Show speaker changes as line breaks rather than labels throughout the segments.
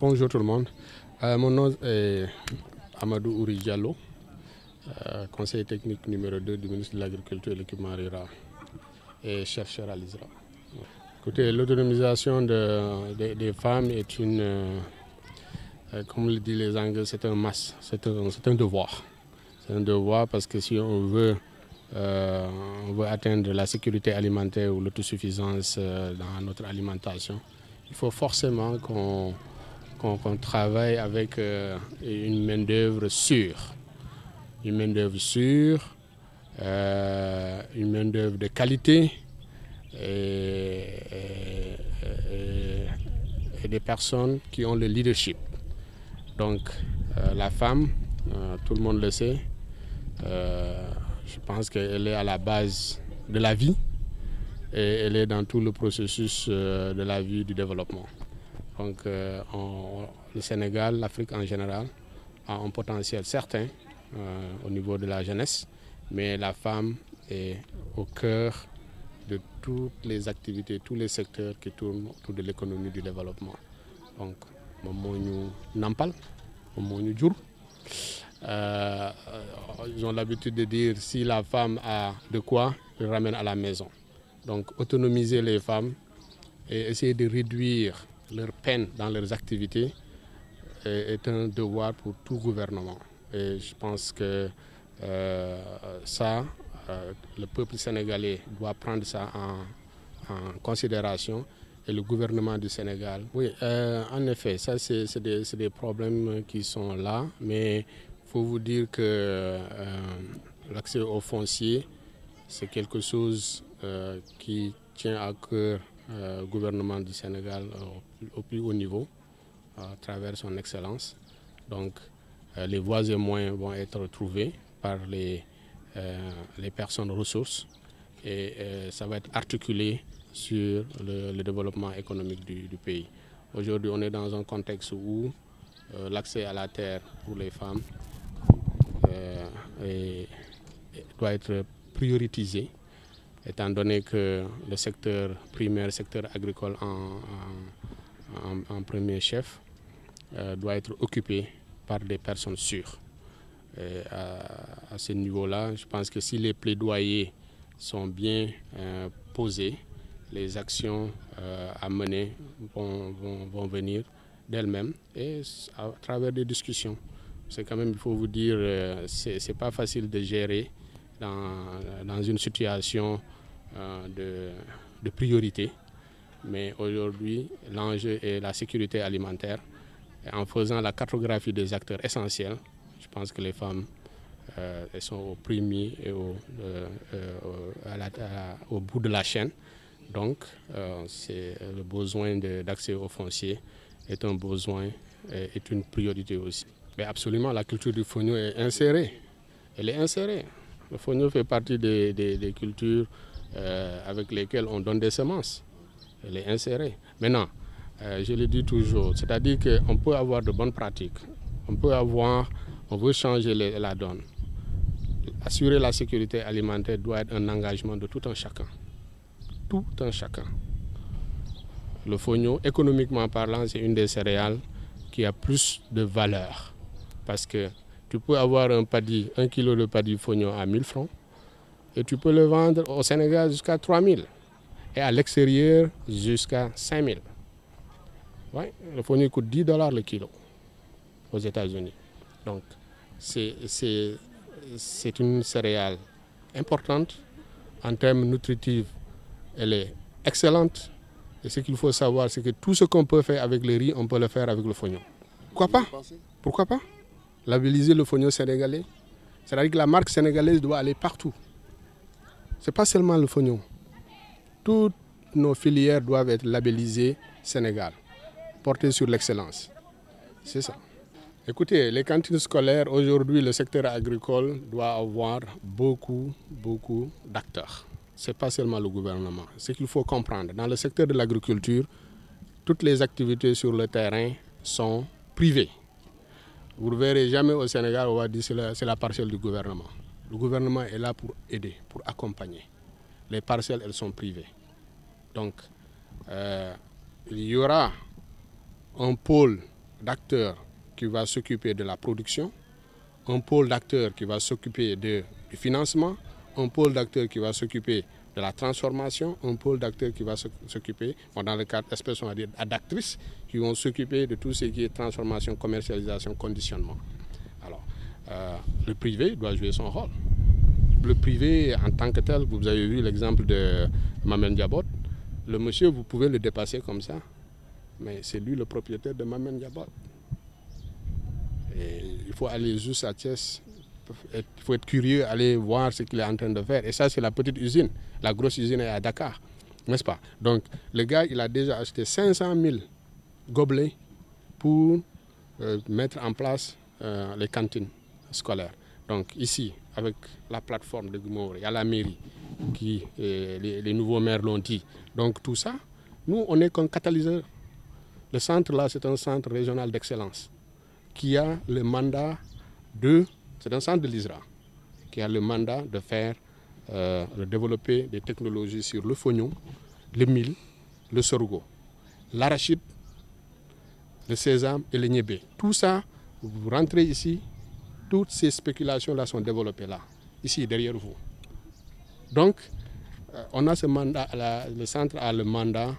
Bonjour tout le monde. Mon nom est Amadou Ouri Diallo, conseiller technique numéro 2 du ministre de l'Agriculture et de l'Équipement rural et chercheur à l'ISRA. Écoutez, l'autonomisation des femmes est comme le disent les Anglais, c'est un must, c'est un devoir. C'est un devoir parce que si on veut atteindre la sécurité alimentaire ou l'autosuffisance dans notre alimentation, il faut forcément qu'on travaille avec une main-d'œuvre sûre. Une main-d'œuvre sûre, une main-d'œuvre de qualité et des personnes qui ont le leadership. Donc la femme, tout le monde le sait, je pense qu'elle est à la base de la vie et elle est dans tout le processus de la vie du développement. Donc le Sénégal, l'Afrique en général, a un potentiel certain au niveau de la jeunesse, mais la femme est au cœur de toutes les activités, tous les secteurs qui tournent autour de l'économie du développement. Donc, Nampal, ils ont l'habitude de dire si la femme a de quoi, elle ramène à la maison. Donc autonomiser les femmes et essayer de réduire leur peine dans leurs activités est un devoir pour tout gouvernement. Et je pense que le peuple sénégalais doit prendre ça en considération et le gouvernement du Sénégal. Oui, en effet, ça c'est des problèmes qui sont là, mais il faut vous dire que l'accès au foncier, c'est quelque chose qui tient à cœur au gouvernement du Sénégal au plus haut niveau, à travers son excellence. Donc les voies et moyens vont être trouvés par les personnes ressources et ça va être articulé sur le développement économique du pays. Aujourd'hui, on est dans un contexte où l'accès à la terre pour les femmes doit être prioritisé, étant donné que le secteur primaire, le secteur agricole en premier chef, doit être occupé par des personnes sûres. Et à ce niveau-là, je pense que si les plaidoyers sont bien posés, les actions à mener vont venir d'elles-mêmes et à travers des discussions. C'est quand même, il faut vous dire, c'est pas facile de gérer dans une situation de priorité. Mais aujourd'hui, l'enjeu est la sécurité alimentaire. Et en faisant la cartographie des acteurs essentiels, je pense que les femmes elles sont au premier et au bout de la chaîne. Donc, c'est le besoin d'accès au foncier est un besoin, est une priorité aussi. Mais absolument, la culture du fonio est insérée. Elle est insérée. Le fonio fait partie des cultures avec lesquelles on donne des semences. Elle est insérée. Maintenant, je le dis toujours, c'est-à-dire qu'on peut avoir de bonnes pratiques. On veut changer la donne. Assurer la sécurité alimentaire doit être un engagement de tout un chacun. Tout un chacun. Le fonio, économiquement parlant, c'est une des céréales qui a plus de valeur. Parce que tu peux avoir un kilo de paddy fonio à 1000 francs et tu peux le vendre au Sénégal jusqu'à 3000 et à l'extérieur jusqu'à 5000. Ouais, le fonio coûte $10 le kilo aux États-Unis. Donc, c'est une céréale importante en termes nutritifs. Elle est excellente. Et ce qu'il faut savoir, c'est que tout ce qu'on peut faire avec le riz, on peut le faire avec le fonio. Pourquoi pas? Pourquoi pas? Labelliser le fonio sénégalais. C'est-à-dire que la marque sénégalaise doit aller partout. Ce n'est pas seulement le fonio. Toutes nos filières doivent être labellisées Sénégal, portées sur l'excellence. C'est ça. Écoutez, les cantines scolaires, aujourd'hui, le secteur agricole doit avoir beaucoup d'acteurs. Ce n'est pas seulement le gouvernement. Ce qu'il faut comprendre, dans le secteur de l'agriculture, toutes les activités sur le terrain sont privées. Vous ne verrez jamais au Sénégal, on va dire que c'est la parcelle du gouvernement. Le gouvernement est là pour aider, pour accompagner. Les parcelles, elles sont privées. Donc, il y aura un pôle d'acteurs qui va s'occuper de la production, un pôle d'acteurs qui va s'occuper du financement, un pôle d'acteurs qui va s'occuper de la transformation, un pôle d'acteurs qui va s'occuper, dans le cadre espèce on va dire d'actrices, qui vont s'occuper de tout ce qui est transformation, commercialisation, conditionnement. Alors, le privé doit jouer son rôle. Le privé en tant que tel, vous avez vu l'exemple de Mamel Diabot, le monsieur, vous pouvez le dépasser comme ça, mais c'est lui le propriétaire de Mamel Diabot. Et il faut aller juste à Thiès, il faut être curieux, aller voir ce qu'il est en train de faire. Et ça, c'est la petite usine. La grosse usine est à Dakar, n'est-ce pas? Donc, le gars, il a déjà acheté 500 000 gobelets pour mettre en place les cantines scolaires. Donc, ici, avec la plateforme de Guimaury, il y a la mairie, les nouveaux maires l'ont dit. Donc, tout ça, nous, on est comme catalyseur. Le centre, là, c'est un centre régional d'excellence qui a le mandat c'est un centre de l'ISRA, qui a le mandat de faire, de développer des technologies sur le fognon, le mil, le sorgho, l'arachide, le sésame et le niébé. Tout ça, vous rentrez ici, toutes ces spéculations-là sont développées là, ici, derrière vous. Donc, on a ce mandat, le centre a le mandat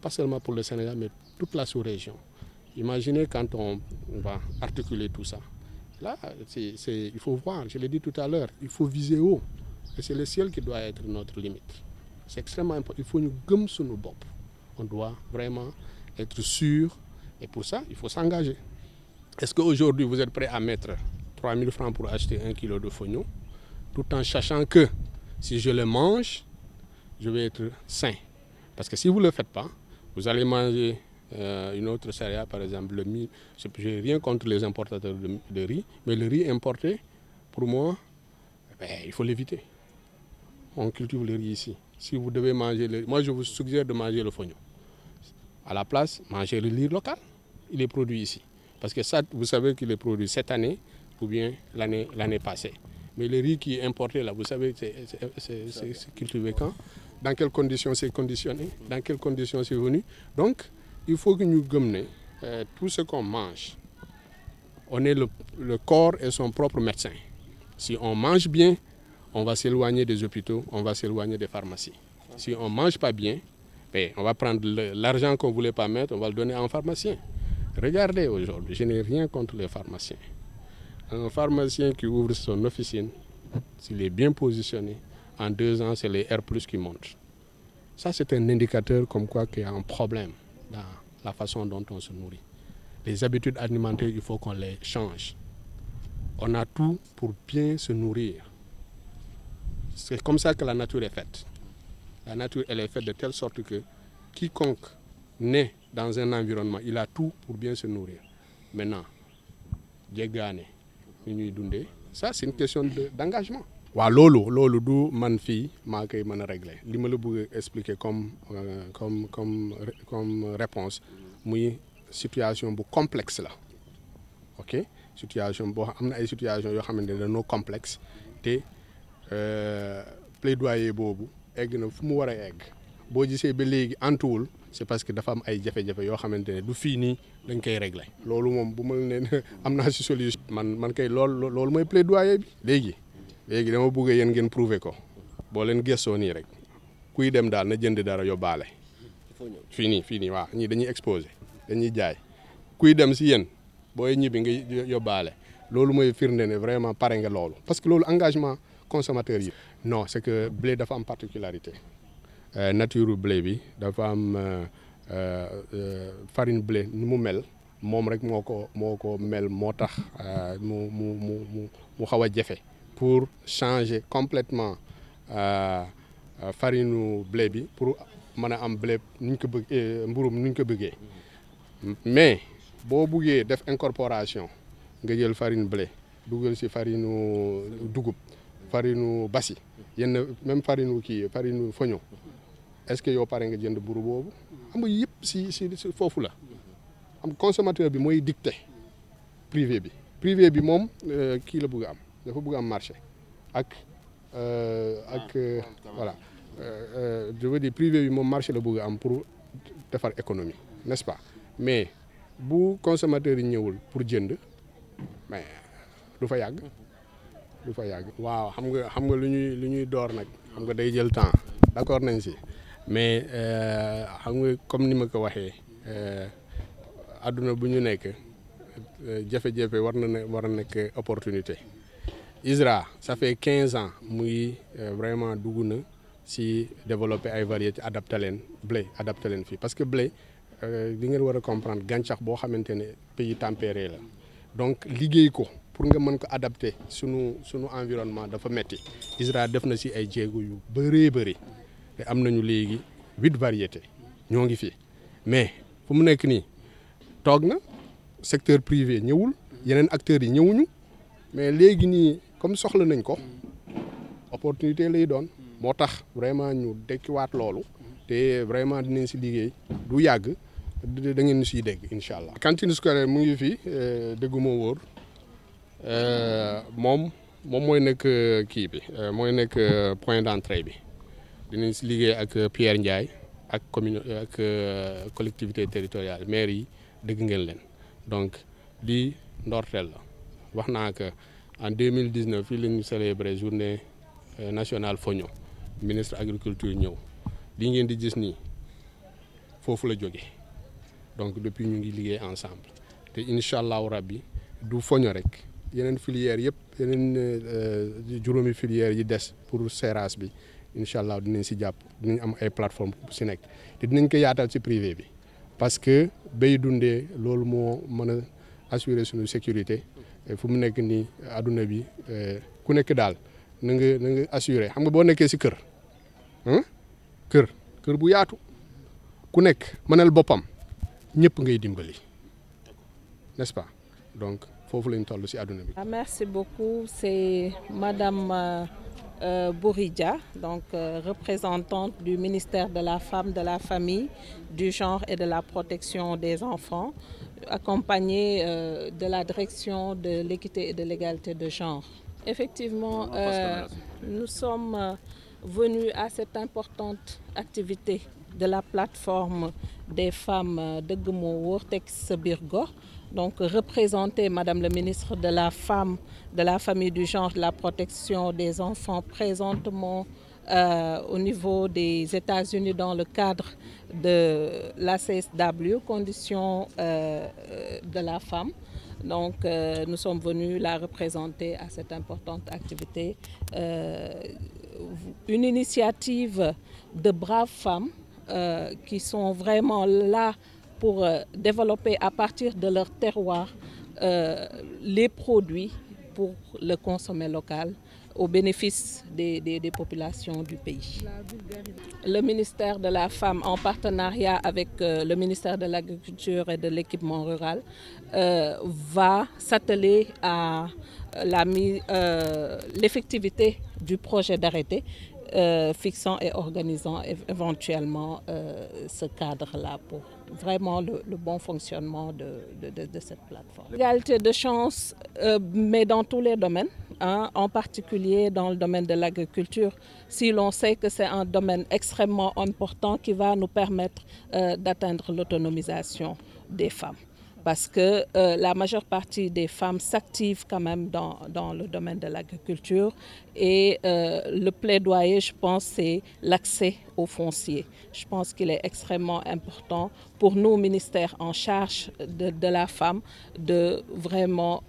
pas seulement pour le Sénégal, mais toute la sous-région. Imaginez quand on va articuler tout ça. Là, il faut voir, je l'ai dit tout à l'heure, il faut viser haut. Et c'est le ciel qui doit être notre limite. C'est extrêmement important. Il faut nous gommer sur nos bobs. On doit vraiment être sûr. Et pour ça, il faut s'engager. Est-ce qu'aujourd'hui, vous êtes prêt à mettre 3 000 francs pour acheter 1 kilo de fognon, tout en sachant que si je le mange, je vais être sain? Parce que si vous ne le faites pas, vous allez manger une autre céréale, par exemple le mil. Je n'ai rien contre les importateurs de riz, mais le riz importé, pour moi, il faut l'éviter. On cultive le riz ici. Si vous devez manger le riz, moi je vous suggère de manger le fognon. À la place, mangez le riz local. Il est produit ici. Parce que ça, vous savez qu'il est produit cette année ou bien l'année passée. Mais le riz qui est importé là, vous savez, c'est cultivé quand? Dans quelles conditions c'est conditionné? Dans quelles conditions c'est venu? Donc, il faut que nous gommions tout ce qu'on mange. On est le corps est son propre médecin. Si on mange bien, on va s'éloigner des hôpitaux, on va s'éloigner des pharmacies. Si on ne mange pas bien, on va prendre l'argent qu'on ne voulait pas mettre, on va le donner à un pharmacien. Regardez aujourd'hui, je n'ai rien contre les pharmaciens. Un pharmacien qui ouvre son officine, s'il est bien positionné, en 2 ans, c'est les R+ qui montent. Ça, c'est un indicateur comme quoi qu'il y a un problème dans la façon dont on se nourrit. Les habitudes alimentaires, il faut qu'on les change. On a tout pour bien se nourrir. C'est comme ça que la nature est faite. La nature, elle est faite de telle sorte que quiconque naît dans un environnement, il a tout pour bien se nourrir. Maintenant, ça, c'est une question d'engagement. Wa lolu du man fi ma koy mën a régler li ma la bëgg expliquer comme réponse muy situation bu complexe la ok situation boo am na ay situation yoo xamante ne dañoo complexe te plaidoyer boobu egg na fu mu war a egg boo gisee ba léegi antuwul c'est parce que dafa am ay jafe-jafe yoo xamante ne du fii nii dañ koy régler loolu moom bu ma ne am naa si solution man kay loolu mooy plaidoyer bi léegi dama bëgg yéen ngeen prouver ko boo leen gëstoo nii rek kuy dem daal na jënd dara yóbbaale fii nii waaw ñii dañuy exposé dañuy jaay kuy dem si yéen booy ñibbi nga yóbbaale loolu mooy firnde ne vraiment pare nga loolu parce que loolu engagement consommateur yi non c'est que blé dafa am particularité nature blé bi dafa am farine blé ni mu mel moom rek moo ko mel moo tax mu xaw a jafe pour changer complètement farine blé bi pour mën a am blé nuñ ko bëgg mburum nuñ ko bëggee mais boo buggee def incorporation nga jël farine blé dugal ci farine dugub farine basi yenn même farine farine fognon est-ce que yow pare nga jënd mburu boobu xam nga yëpp si foofu la am consommateur bi mooy dicté privé bi moom kii la bëgg am dafa bëgg am marché ak voilà je veux dire privé bi moom marché la bëgg am pour defar économie n'est-ce pas mais bu consommateurs yi ñëwul pour jënd mais du fa yàgg waaw xam nga lu ñuy door nag xam nga day jël temps d'accord nañ si mais xam nga comme ni ma ko waxee àdduna bu ñu nekk jafe-jafe war a nekk opportunité. ISRA ça fait 15 ans muy vraiment dugg na si développer ay variétés adapté leen blé adapté leen fii parce que blé li ngeen war a comprendre gàncax boo xamante ne pays tempéré la donc liggéey ko pour nga mën ko adapté sunu environnement dafa metti ISRA def na si ay jéego yu bëri te am nañu léegi 8 variétés ñoo ngi fi mais fu mu nekk nii toog na secteur privé ñëwul yeneen acteurs yi ñëwuñu mais léegi nii comme soxla nañ ko opportunité lay doon moo tax vraiment ñu dekkiwaat loolu te vraiment dinañ si liggéey du yàgg da ngeen siy dégg incha allah. cantine scolaire mu ngi fi dégguma wóor moom mooy nekk kii bi mooy nekk point d'entrée bi dinañ si liggéey ak Pierre Ndiaye ak collectivité territoriale maire yi dégg ngeen leen donc di ndorteel la wax naa que en 2019 fii la ñu célébrer journée nationale Fogno ministre agriculture ñëw li ngeen di gis nii foofu la jóge donc depuis ñu ngi liggéey ensemble te incha allahu rabbi du Fogno rek yeneen filières yëpp yeneen juróomi filières yi des pour séerase bi incha allah dinañ si jàpp dinañ am ay plateforme si nekk te dinañ ko yaatal ci privé bi parce que bay dundee loolu moo mën a assurer suñu sécurité fu mu nekk nii adduna bi ku nekk daal na nga assurer xam nga boo nekkee si kër bu yaatu ku nekk mënal boppam ñëpp ngay dimbali n'est-ce pas donc foofu lañ toll si adduna bi.
Merci beaucoup, c'est Madame Bouridia, donc représentante du ministère de la Femme, de la Famille, du Genre et de la Protection des Enfants, accompagnée de la Direction de l'équité et de l'égalité de genre. Effectivement, nous sommes venus à cette importante activité de la plateforme des femmes Dëgg Moo Wóor Tekki Sa Biir Gox, donc représenter Madame le ministre de la Femme, de la Famille, du Genre, de la Protection des Enfants présentement au niveau des États-Unis dans le cadre de la CSW, Conditions de la Femme. Donc nous sommes venus la représenter à cette importante activité. Une initiative de braves femmes qui sont vraiment là pour développer à partir de leur terroir les produits pour le consommer local au bénéfice des populations du pays. Le ministère de la Femme, en partenariat avec le ministère de l'Agriculture et de l'Équipement rural, va s'atteler à l'effectivité du projet d'arrêté fixant et organisant éventuellement ce cadre-là pour vraiment le bon fonctionnement de cette plateforme. L'égalité de chance, mais dans tous les domaines, en particulier dans le domaine de l'agriculture, si l'on sait que c'est un domaine extrêmement important qui va nous permettre d'atteindre l'autonomisation des femmes. Parce que la majeure partie des femmes s'activent quand même dans le domaine de l'agriculture et le plaidoyer, je pense, c'est l'accès au foncier. Je pense qu'il est extrêmement important pour nos ministères en charge de la femme de vraiment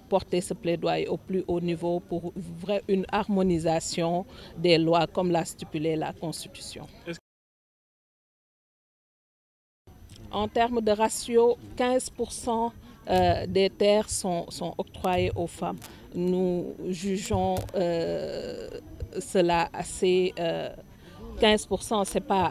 porter ce plaidoyer au plus haut niveau pour une harmonisation des lois comme l'a stipulé la Constitution. En termes de ratio, 15% des terres sont octroyées aux femmes. Nous jugeons cela assez... 15%,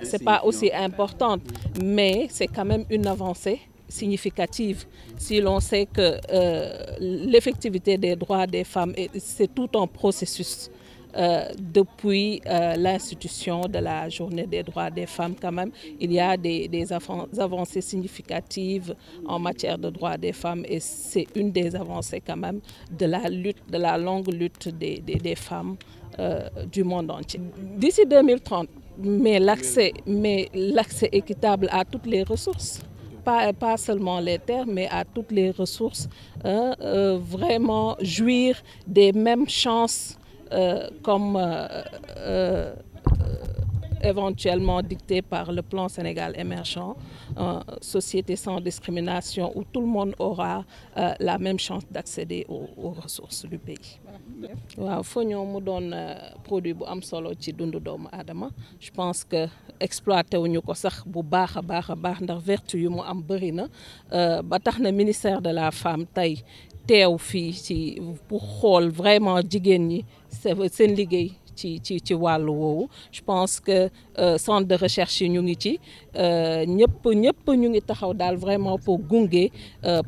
c'est pas aussi important, mais c'est quand même une avancée significative si l'on sait que l'effectivité des droits des femmes, c'est tout un processus. Depuis l'institution de la Journée des droits des femmes, quand même, il y a des avancées significatives en matière de droits des femmes et c'est une des avancées quand même de la lutte, de la longue lutte des femmes du monde entier. D'ici 2030, mais l'accès équitable à toutes les ressources. pas seulement les terres, mais à toutes les ressources, vraiment jouir des mêmes chances comme éventuellement dictée par le plan Sénégal émergent, société sans discrimination où tout le monde aura la même chance d'accéder aux ressources du pays. waaw foño mu doon produit bu am solo ci dundu doomu aadama je pense que exploité wuñu ko sax bu baax a baax ndax vertu yu mu am bëri na ba tax na ministère de la femme tey teew fii ci pour xool vraiment jigéen ñi seen liggéey ci wàllu woowu je pense que centre de recherche yi ñu ngi ci ñëpp ñu ngi taxaw daal vraiment pour gunge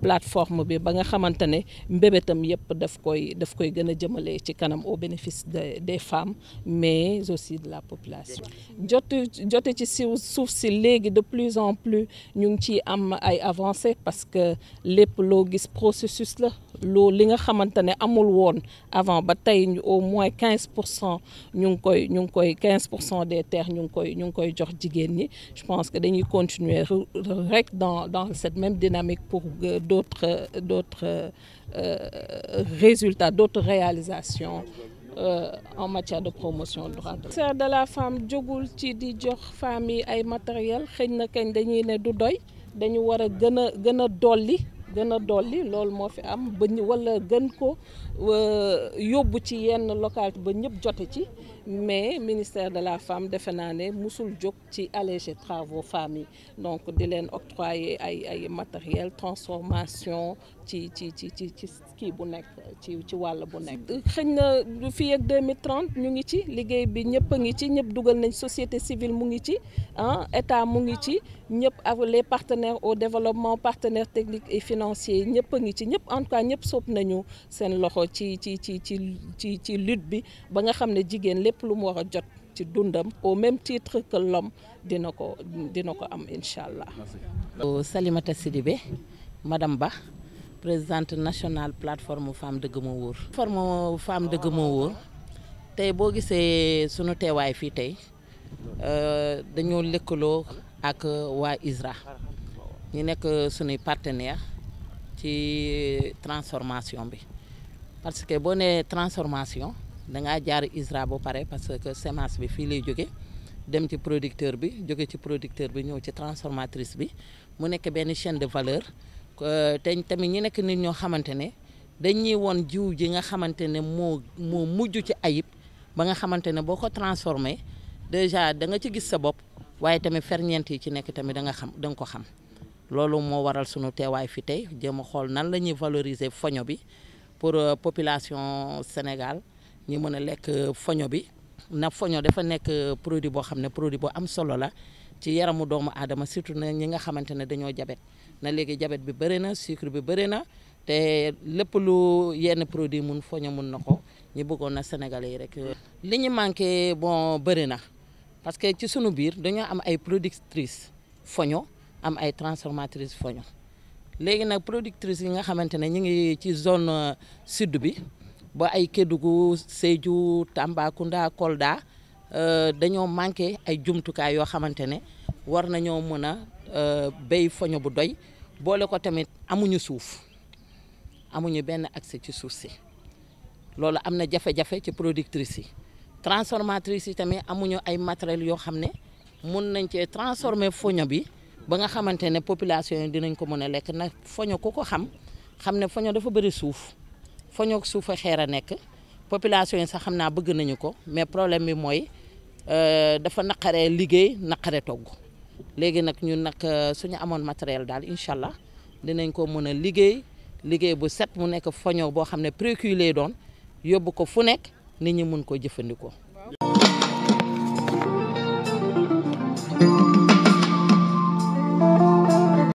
plateforme bi ba nga xamante ne mbébétam yëpp daf koy gën a jëmale ci kanam au bénéfice des femmes mais aussi de la population. jote ci suuf si léegi de plus en plus ñu ngi ciy am ay avancées parce que lépp loo gis processus la li nga xamante ne amul woon avant ba tey au moins 15% ñu ngi koy 15% des terres ñu ngi koy jox jigéen ñi je pense que dañuy continuer rek dans cette même dynamique pour d'autres résultats, d'autres réalisations en matière de promotion des droits de l'homme. Ministère de la femme jógul ci di jox femmes yi ay matériel xëy na kañ dañuy ne du doy dañu war a gën a dolli loolu moo fi am ba wala gën ko yóbbu ci yenn localité ba ñëpp jote ci mais ministère de la femme defe naa ne musul jóg ci alléger travaux femmes yi donc di leen octroyer ay matériel transformation ci kii bu nekk ci wàll bu nekk. xëy na fii ak 2030 ñu ngi ci liggéey bi ñëpp a ngi ci ñëpp dugal nañ société civile mu ngi ci état mu ngi ci ñëpp avec les partenaires au développement partenaires techniques et financiers ñëpp a ngi ci ñëpp en tout cas ñëpp sóob nañu seen loxo ci lutte bi ba nga xam ne jigéen lépp lu mu war a jot ci dundam au même titre que l'homme dina ko am incha allah.
Salimata Sidibé madame Ba présidente nationale plateforme femme dëgg ma wóor. plateforme femme dëgg ma wóor tey boo gisee sunu teewaay fii tey dañoo lëkkaloo ak waa ISRA ñu nekk sunuy partenaire ci transformation bi parce que boo nee transformation dangaa jaar ISRA ba pare parce que semence bi fii lay jóge dem ci producteur bi jóge ci producteur bi ñëw ci transformatrice bi mu nekk benn chaîne de valeur te tamit ñi nekk nit ñoo xamante ne dañuy woon jiw ji nga xamante ne moo mujj ci ayib ba nga xamante ne boo ko transformé déjà da nga ci gis sa bopp waaye tamit ferñeent yi ci nekk tamit da nga ko xam loolu moo waral sunu teewaay fi tey jéem a xool nan la ñuy valoriser foño bi pour population Sénégal ñi mën a lekk foño bi na foño dafa nekk produit boo xam ne produit boo am solo la ci yaramu doomu aadama surtout na ñi nga xamante ne dañoo jabet na léegi jabet bi bëri na sucre bi bëri na te lépp lu yenn produit mun foño mun na ko ñu bëggoon na Sénégalais yi rek. li ñu manqué bon bëri na parce que ci sunu biir dañoo am ay productrices foño am ay transformatrices foño léegi nag productrices yi nga xamante ne ñu ngi ci zone sud bi ba ay Kédougou Sédhiou Tambacounda Kolda dañoo manqué ay jumtukaay yoo xamante ne war nañoo mën a béy foño bu doy boole ko tamit amuñu suuf amuñu benn accès ci suuf si loolu am na jafe-jafe ci productrices yi transformatrices yi tamit amuñu ay matériels yoo xam ne mun nañ cee transformer foño bi ba nga xamante ne population yi dinañ ko mën a lekk nag foño ku ko xam ne foño dafa bëri suuf foño suuf a xeer a nekk population yi sax xam naa bëgg nañu ko mais problème bi mooy dafa naqaree liggéey naqare togg léegi nag ñun nag suñu amoon matériel daal incha allah dinañ ko mën a liggéey bu set mu nekk foño boo xam ne précu lay doon yóbbu ko fu nekk nit ñi mun ko jëfandikoo.